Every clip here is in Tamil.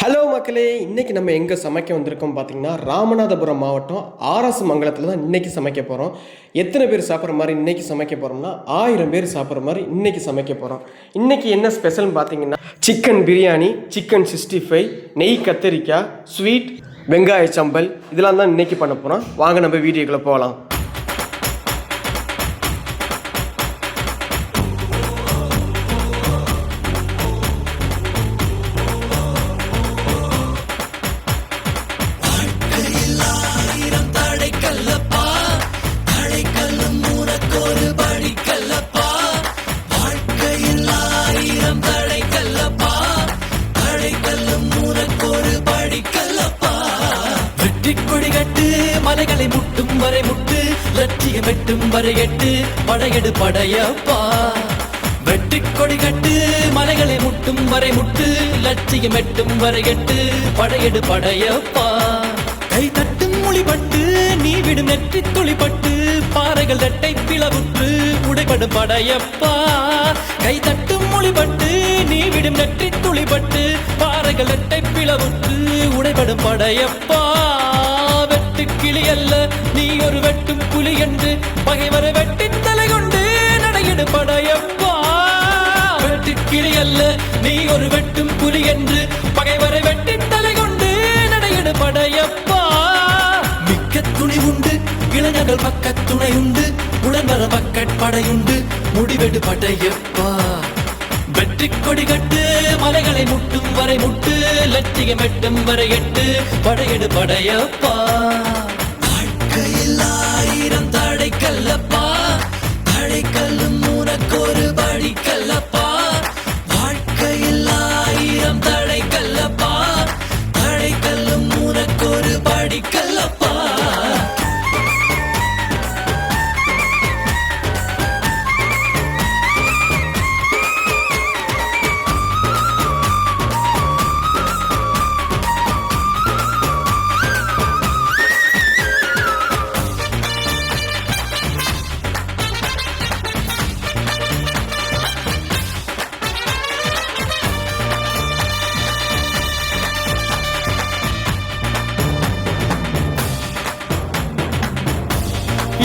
ஹலோ மக்களே, இன்றைக்கி நம்ம எங்கே சமைக்க வந்திருக்கோம் பார்த்தீங்கன்னா ராமநாதபுரம் மாவட்டம் ஆர்எஸ் மங்கலத்தில் தான் இன்றைக்கி சமைக்க போகிறோம். எத்தனை பேர் சாப்பிட்ற மாதிரி இன்றைக்கி சமைக்க போகிறோம்னா 1000 பேர் சாப்பிட்ற மாதிரி இன்றைக்கி சமைக்க போகிறோம். இன்றைக்கி என்ன ஸ்பெஷல்னு பார்த்தீங்கன்னா சிக்கன் பிரியாணி, சிக்கன் 65, நெய் கத்திரிக்காய், ஸ்வீட், வெங்காய சம்பல் இதெல்லாம் தான் இன்றைக்கி பண்ண போகிறோம். வாங்க நம்ம வீடியோக்குள்ளே போகலாம். மலைகளை முட்டும் வரை முட்டு, லட்சியம் வெட்டும் வரை எட்டு, படையெடு படையப்பா. வெட்டி கொடி கட்டு, மலைகளை முட்டும் வரை முட்டு, லட்சியம் வெட்டும் வரை எட்டு, படையெடு படையப்பா. கை தட்டும் மொழிபட்டு, நீ விடும் நெற்றி துளிப்பட்டு, பாறைகள் தட்டை பிளவுற்று உடைபடும் படையப்பா. கை தட்டும் மொழிபட்டு, நீ விடும் நெற்றி துளிப்பட்டு, பாறைகள் தட்டை பிளவுற்று உடைபடும் படையப்பா. கிளி அல்ல நீ ஒரு வெட்டும் புலி என்று பகைவரை வெட்டி தலை கொண்டு நடையெடு படையப்பா. வெட்டு கிளி அல்ல நீ ஒரு வெட்டும் புலி என்று பகைவரை வெட்டி தலை கொண்டு நடையெடு படையப்பா. மிக்க துணி உண்டு, இளைஞர்கள் பக்க துணை உண்டு, உடன்வர பக்கட் படையுண்டு, முடிவெடு படையப்பா. வெற்றி கொடி கட்டு, மலைகளை முட்டும் வரை முட்டு, லட்சியம் வெட்டும் வரை எட்டு, படையெடு படையப்பா. வாழ்க்கையில் 1000 தடை கல்லப்பா, தடை கல்லும் உனக்கு ஒரு படி கல்லப்பா. வாழ்க்கையில் 1000 தடை கல்லப்பா, தடை கல்லும் உனக்கு ஒரு படி கல்லப்பா.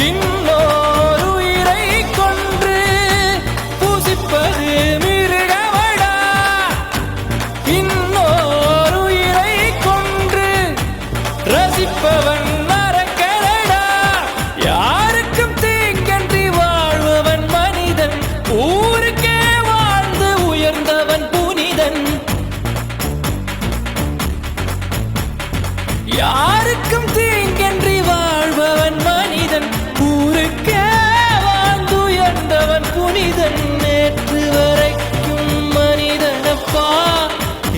இன்னொரு உயிரை கொன்று பூசிப்பது மிருகமடா, இன்னொரு உயிரை கொன்று ரசிப்பவன் நரக்கடா. யாருக்கும் தீங்கன்றி வாழ்பவன் மனிதன், ஊருக்கே வாழ்ந்து உயர்ந்தவன் புனிதன். யாருக்கும் தீங்கன்றி வாழ்பவன் மனிதன், ஊருக்கே வாழ்ந்துயர்ந்தவன் புனிதன். நேற்று வரைக்கும் மனிதனப்பா,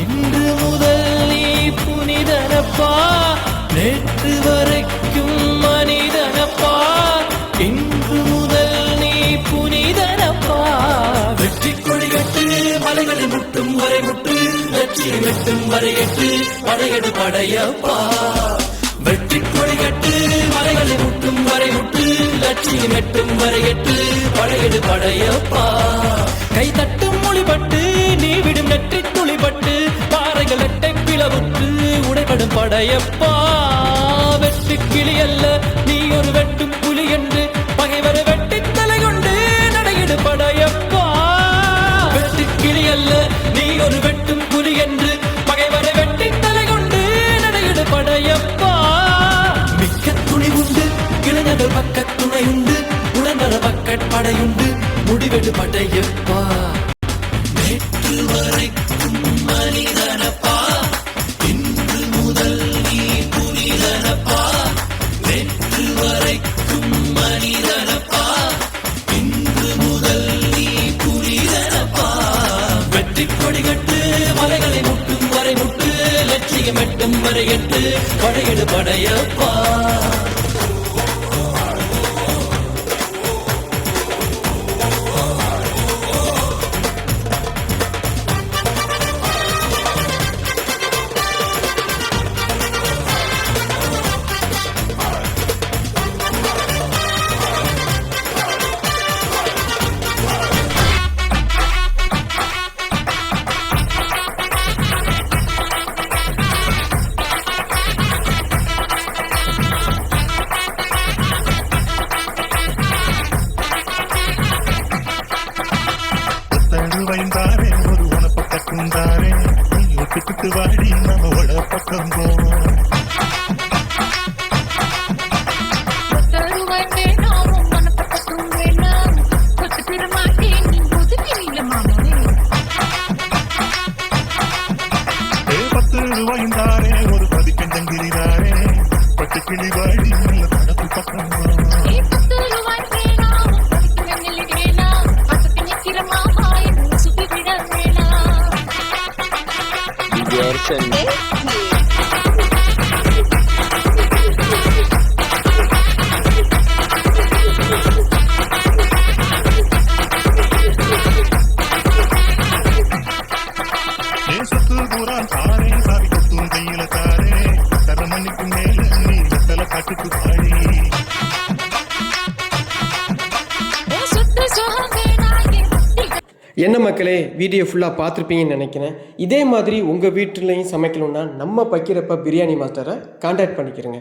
இன்று முதல் நீ புனிதனப்பா. நேற்று வரைக்கும் மனிதனப்பா, இன்று முதல் நீ புனிதனப்பா. வெற்றி கொடி கட்டு, மலைகளை முட்டும் வரை முட்டு, லட்சியம் வெட்டும் வரை எட்டு, படையெடு படையப்பா. வெற்றி கொடி கட்டு, மலைகளை முட்டும் வரை முட்டு, லட்சியம் எட்டும் வரை எட்டு, படையெடு படையப்பா. கை தட்டும் மொழிபட்டு, நீ விடும் நெற்றி துளிப்பட்டு, பாறைகள் எட்டை பிளவுற்று உடைபடும் படையப்பா. வெட்டு கிளி அல்ல நீ ஒரு வெட்டும் புலி என்று பகைவரை வெட்டி தலை கொண்டு நடையிடு படையப்பா. வெட்டு கிளி அல்ல நீ ஒரு வெட்டும் புலி என்று பகைவரை வெட்டி தலை கொண்டு நடையிடு படையப்பா. மிக்க துணி உண்டு, இளைஞர்கள் பக்க துணை உண்டு, உடனர பக்கட் படையுண்டு, முடிவெடு படையப்பா. நேற்று வரைக்கும் மனிதனப்பா, இன்று முதல் நீ புனிதனப்பா. நேற்று வரைக்கும் மனிதனப்பா, இன்று முதல் நீ புனிதனப்பா. வெற்றி கொடி கட்டு, மலைகளை முட்டும் வரை முட்டு, லட்சியம் எட்டும் வரை எட்டு, படையெடு படையப்பா. கத்துக்கிட்டு வாடி நம்மளோட பக்கம் போவோம். தருவாய் வேணாம் மனப்பக்கம் வேணாம் கொத்து பெற மாட்டேன் நீ ஒதுக்கிறீங்க மாமனே 10 ரூபாயும் தாரே ஒரு பதிக்கஞ்சங்கிரிதாரே பட்டு கிளி வாடி நல்ல தனக்கு பக்கம் போவோம். 10 ரூபாய் வேணாம் கொத்து நெல்லி வேணாம் பட்டு நிக்கிற மாமா என்ன சுத்தி விட வேணாம் தேசத்து பூரா தாரே சாவி கொத்தும் கையில தாரே தரமணிக்கு மேல நீ வெத்தல காட்டுக்கு பாடி. சுத்து சோகம் வேணாம் என்ன மக்களே, வீடியோ ஃபுல்லாக பார்த்துருப்பீங்கன்னு நினைக்கிறேன். இதே மாதிரி உங்கள் வீட்டிலையும் சமைக்கணுன்னா நம்ம பக்கீரப்பா பிரியாணி மாஸ்டரை கான்டாக்ட் பண்ணிக்கிறேங்க.